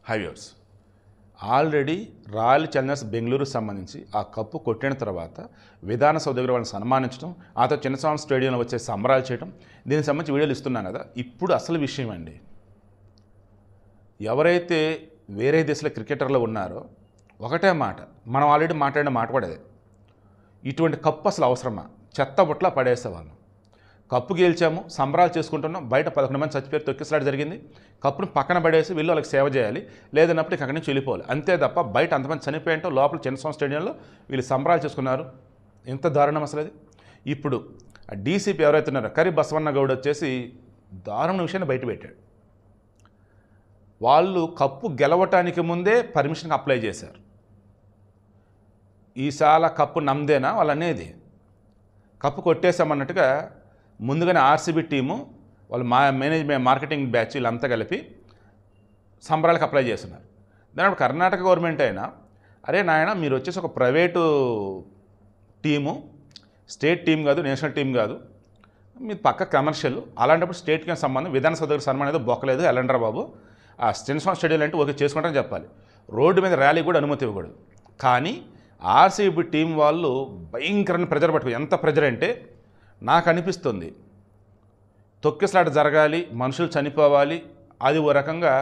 Highways already royal Challengers బెంగళూరుకు సంబంధించి ఆ కప్పు కొట్టిన తర్వాత విధానసౌధ దగ్గర వాళ్ళని సన్మానించడం, ఆ తర్వాత చిన్నస్వామి స్టేడియంలో వచ్చే సంబరాలు చేయడం, దీనికి సంబంధించి వీడియోలు ఇస్తున్నాం కదా. ఇప్పుడు అసలు విషయం అండి, ఎవరైతే వేరే దేశాల క్రికెటర్లు ఉన్నారో ఒకటే మాట, మనం ఆల్రెడీ మాట్లాడిన మాట కూడా అదే, ఇటువంటి కప్పు అసలు అవసరమా, చెత్త బుట్లా పడేసేవాళ్ళం. కప్పు గెలిచాము, సంబరాలు చేసుకుంటున్నాం, బయట 11 మంది చచ్చిపోయారు, తొక్కిసలాట జరిగింది, కప్పును పక్కన పడేసి వీళ్ళు వాళ్ళకి సేవ చేయాలి, లేదన్నప్పుడు అక్కడి నుంచి వెళ్ళిపోవాలి అంతే తప్ప బయట అంతమంది చనిపోయింటో లోపల చిన్నస్వామి స్టేడియంలో వీళ్ళు సంబరాలు చేసుకున్నారు. ఎంత దారుణం అసలు అది. ఇప్పుడు ఆ డీసీపీ ఎవరైతే ఉన్నారో కరి బసవన్న గౌడ్ వచ్చేసి దారుణ విషయాన్ని బయట పెట్టాడు. వాళ్ళు కప్పు గెలవటానికి ముందే పర్మిషన్కి అప్లై చేశారు. ఈసాల కప్పు నమ్దేనా వాళ్ళు అనేది, కప్పు కొట్టేశామన్నట్టుగా ముందుగానే ఆర్సీబీ టీము వాళ్ళు మార్కెటింగ్ బ్యాచ్ వీళ్ళంతా కలిపి సంబరాలకు అప్లై చేస్తున్నారు. దాని కర్ణాటక గవర్నమెంట్ అయినా, అరే నాయన మీరు వచ్చేసి ఒక ప్రైవేటు టీము, స్టేట్ టీం కాదు, నేషనల్ టీం కాదు, మీ పక్క కమర్షియల్, అలాంటప్పుడు స్టేట్కి సంబంధం విధానసౌధ దగ్గర సన్మానం ఏదో బొక్కలేదు ఎల్లండ్రా బాబు, ఆ చిన్నస్వామి స్టేడియం అంటే ఓకే చేసుకుంటారని చెప్పాలి, రోడ్డు మీద ర్యాలీ కూడా అనుమతి ఇవ్వకూడదు. కానీ ఆర్సీబీ టీం వాళ్ళు భయంకరమైన ప్రెజర్ పట్టుకు, ఎంత ప్రెజర్ అంటే నాకు అనిపిస్తుంది తొక్కిసలాట జరగాలి, మనుషులు చనిపోవాలి, అది ఓ రకంగా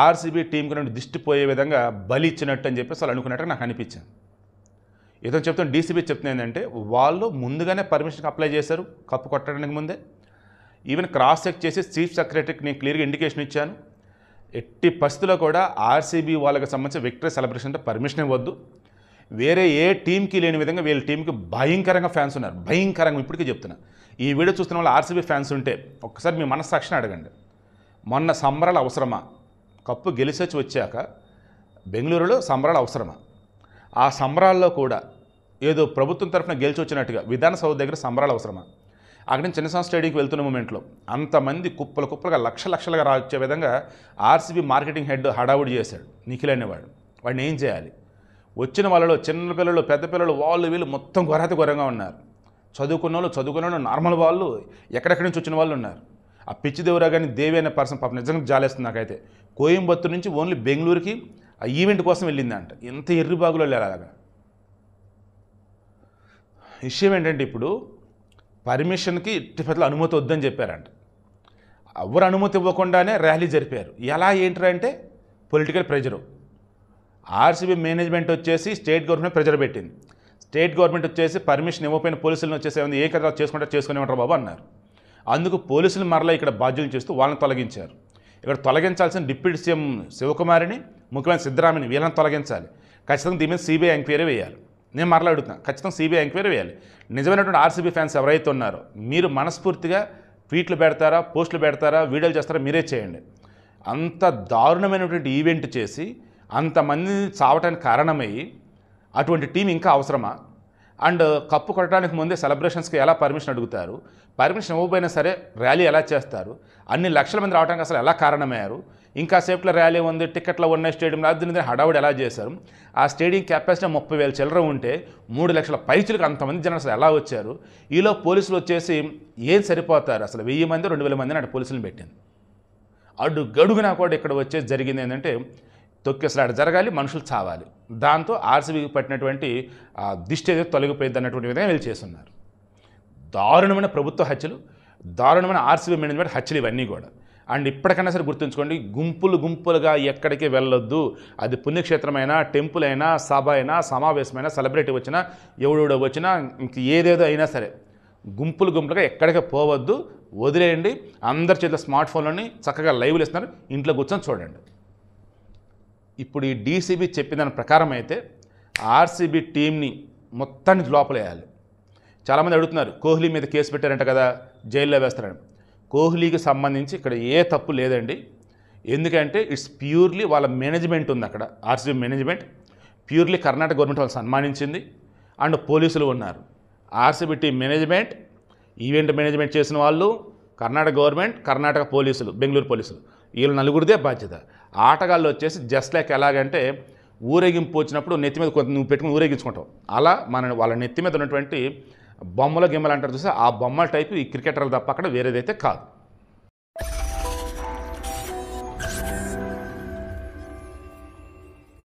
ఆర్సీబీ టీంకి నుండి దిష్టి పోయే విధంగా బలి ఇచ్చినట్టు అని చెప్పేసి వాళ్ళు అనుకున్నట్టుగా నాకు అనిపించింది. ఇతను చెప్తున్న డీసీబీ చెప్తుంది ఏంటంటే వాళ్ళు ముందుగానే పర్మిషన్కి అప్లై చేశారు కప్పు కొట్టడానికి ముందే. ఈవెన్ క్రాస్ చెక్ చేసి చీఫ్ సెక్రటరీకి నేను క్లియర్గా ఇండికేషన్ ఇచ్చాను, ఎట్టి పరిస్థితుల్లో కూడా ఆర్సీబీ వాళ్ళకి సంబంధించిన విక్టరీ సెలబ్రేషన్ అంటే పర్మిషన్ ఇవ్వద్దు, వేరే ఏ టీంకి లేని విధంగా వీళ్ళ టీంకి భయంకరంగా ఫ్యాన్స్ ఉన్నారు, భయంకరంగా. ఇప్పటికీ చెప్తున్నా, ఈ వీడియో చూస్తున్న వాళ్ళు ఆర్సీబీ ఫ్యాన్స్ ఉంటే ఒక్కసారి మీ మనస్సాక్షిని అడగండి, మొన్న సంబరాలు అవసరమా, కప్పు గెలిచొచ్చి వచ్చాక బెంగళూరులో సంబరాలు అవసరమా, ఆ సంబరాల్లో కూడా ఏదో ప్రభుత్వం తరఫున గెలిచి వచ్చినట్టుగా విధానసౌధ దగ్గర సంబరాలు అవసరమా, అక్కడి నుంచి చిన్నస్వామి స్టేడియంకి వెళ్తున్న మూమెంట్లో అంతమంది కుప్పలుగా లక్షలుగా రాచే విధంగా ఆర్సీబీ మార్కెటింగ్ హెడ్ హడావుడి చేశాడు నిఖిల్ అనేవాడు. వాడిని ఏం చేయాలి, వచ్చిన వాళ్ళలో చిన్న పిల్లలు పెద్ద పిల్లలు వాళ్ళు వీళ్ళు మొత్తం ఘోరంగా ఉన్నారు, చదువుకున్న వాళ్ళు నార్మల్ వాళ్ళు ఎక్కడెక్కడి నుంచి వచ్చిన వాళ్ళు ఉన్నారు. ఆ పిచ్చి దేవరా కానీ దేవి అనే పర్సన్ పాప నిజంగా జాలేస్తుంది నాకైతే, కోయంబత్తూరు నుంచి ఓన్లీ బెంగళూరుకి ఆ ఈవెంట్ కోసం వెళ్ళిందంట. ఎంత ఎర్రిబాగులో అలాగా. విషయం ఏంటంటే ఇప్పుడు పర్మిషన్కి ఇట్టి పెద్దల అనుమతి వద్దని చెప్పారంట, ఎవరు అనుమతి ఇవ్వకుండానే ర్యాలీ జరిపారు. ఎలా ఏంటంటే అంటే పొలిటికల్ ప్రెజరు. ఆర్సీబీ మేనేజ్మెంట్ వచ్చేసి స్టేట్ గవర్నమెంట్ ప్రెజర్ పెట్టింది, స్టేట్ గవర్నమెంట్ వచ్చేసి పర్మిషన్ ఇవ్వకపోయిన పోలీసులను వచ్చేసి ఏమైంది, ఏ కదా చేసుకునేమంటారు బాబు అన్నారు. అందుకు పోలీసులు మరలా ఇక్కడ బాధ్యులు చేస్తూ వాళ్ళని తొలగించారు. ఇక్కడ తొలగించాల్సిన డిప్యూటీ సీఎం శివకుమారిని, ముఖ్యమంత్రి సిద్ధరామయ్యని వీళ్ళని తొలగించాలి. ఖచ్చితంగా దీని మీద సిబిఐ ఎంక్వైరీ వేయాలి. నేను మరలా అడుగుతున్నాను, ఖచ్చితంగా సిబిఐ ఎంక్వైరీ వేయాలి. నిజమైనటువంటి ఆర్సీబీ ఫ్యాన్స్ ఎవరైతే ఉన్నారో మీరు మనస్ఫూర్తిగా ట్వీట్లు పెడతారా, పోస్టులు పెడతారా, వీడియోలు చేస్తారా, మీరే చేయండి. అంత దారుణమైనటువంటి ఈవెంట్ చేసి అంతమంది చావటానికి కారణమయ్యి అటువంటి టీం ఇంకా అవసరమా? అండ్ కప్పు కొట్టడానికి ముందే సెలబ్రేషన్స్కి ఎలా పర్మిషన్ అడుగుతారు, పర్మిషన్ ఇవ్వకపోయినా సరే ర్యాలీ ఎలా చేస్తారు, అన్ని లక్షల మంది రావడానికి అసలు ఎలా కారణమయ్యారు, ఇంకా సేఫ్ట్లో ర్యాలీ ఉంది, టికెట్లో ఉన్న స్టేడియంలో అది హడావుడి ఎలా చేశారు, ఆ స్టేడియం కెపాసిటీ 30,000 చిల్లర ఉంటే 3 లక్షల పైచులకు అంతమంది జనం అసలు ఎలా వచ్చారు, ఈలో పోలీసులు వచ్చేసి ఏం సరిపోతారు, అసలు 1000 మంది 2000 మంది అంటే పోలీసులు పెట్టింది. అడుగడుగునా కూడా ఇక్కడ వచ్చేసి జరిగింది ఏంటంటే తొక్కిసలాట జరగాలి, మనుషులు చావాలి, దాంతో ఆర్సీబీకి పట్టినటువంటి దిష్టి ఏదో తొలగిపోయింది అన్నటువంటి విధంగా వీళ్ళు చేస్తున్నారు. దారుణమైన ప్రభుత్వ హత్యలు, దారుణమైన ఆర్సీబీ మేనేజ్మెంట్ హత్యలు ఇవన్నీ కూడా. అండ్ ఇప్పటికైనా సరే గుర్తుంచుకోండి, గుంపులుగా ఎక్కడికి వెళ్ళొద్దు. అది పుణ్యక్షేత్రమైనా, టెంపుల్ అయినా, సభ అయినా, సమావేశమైనా, సెలబ్రిటీ వచ్చినా, ఎవడెవడో వచ్చినా, ఇంక ఏదేదో అయినా సరే గుంపులుగా ఎక్కడికి పోవద్దు, వదిలేయండి. అందరి చేతిలో స్మార్ట్ ఫోన్లోని చక్కగా లైవ్లు ఇస్తున్నారు, ఇంట్లో కూర్చొని చూడండి. ఇప్పుడు ఈ డీసీబీ చెప్పిన దాని ప్రకారం అయితే ఆర్సీబీ టీంని మొత్తాన్ని లోపలేయాలి. చాలామంది అడుగుతున్నారు, కోహ్లీ మీద కేసు పెట్టారంట కదా, జైల్లో వేస్తారని. కోహ్లీకి సంబంధించి ఇక్కడ ఏ తప్పు లేదండి. ఎందుకంటే ఇట్స్ ప్యూర్లీ వాళ్ళ మేనేజ్మెంట్ ఉంది అక్కడ, RCB management purely Karnataka government వాళ్ళు సన్మానించింది. అండ్ పోలీసులు ఉన్నారు. RCB team management, event management చేసిన వాళ్ళు, కర్ణాటక గవర్నమెంట్, కర్ణాటక పోలీసులు, బెంగళూరు పోలీసులు, వీళ్ళు నలుగురిదే బాధ్యత. ఆటగాళ్ళు వచ్చేసి జస్ట్ లైక్ ఎలాగంటే ఊరేగింపు వచ్చినప్పుడు నెత్తి మీద కొంత నువ్వు పెట్టుకుని ఊరేగించుకుంటావు, అలా వాళ్ళ నెత్తి మీద ఉన్నటువంటి బొమ్మల గిమ్మలు అంటారు చూస్తే ఆ బొమ్మల టైపు ఈ క్రికెటర్లు తప్ప అక్కడ వేరేదైతే కాదు.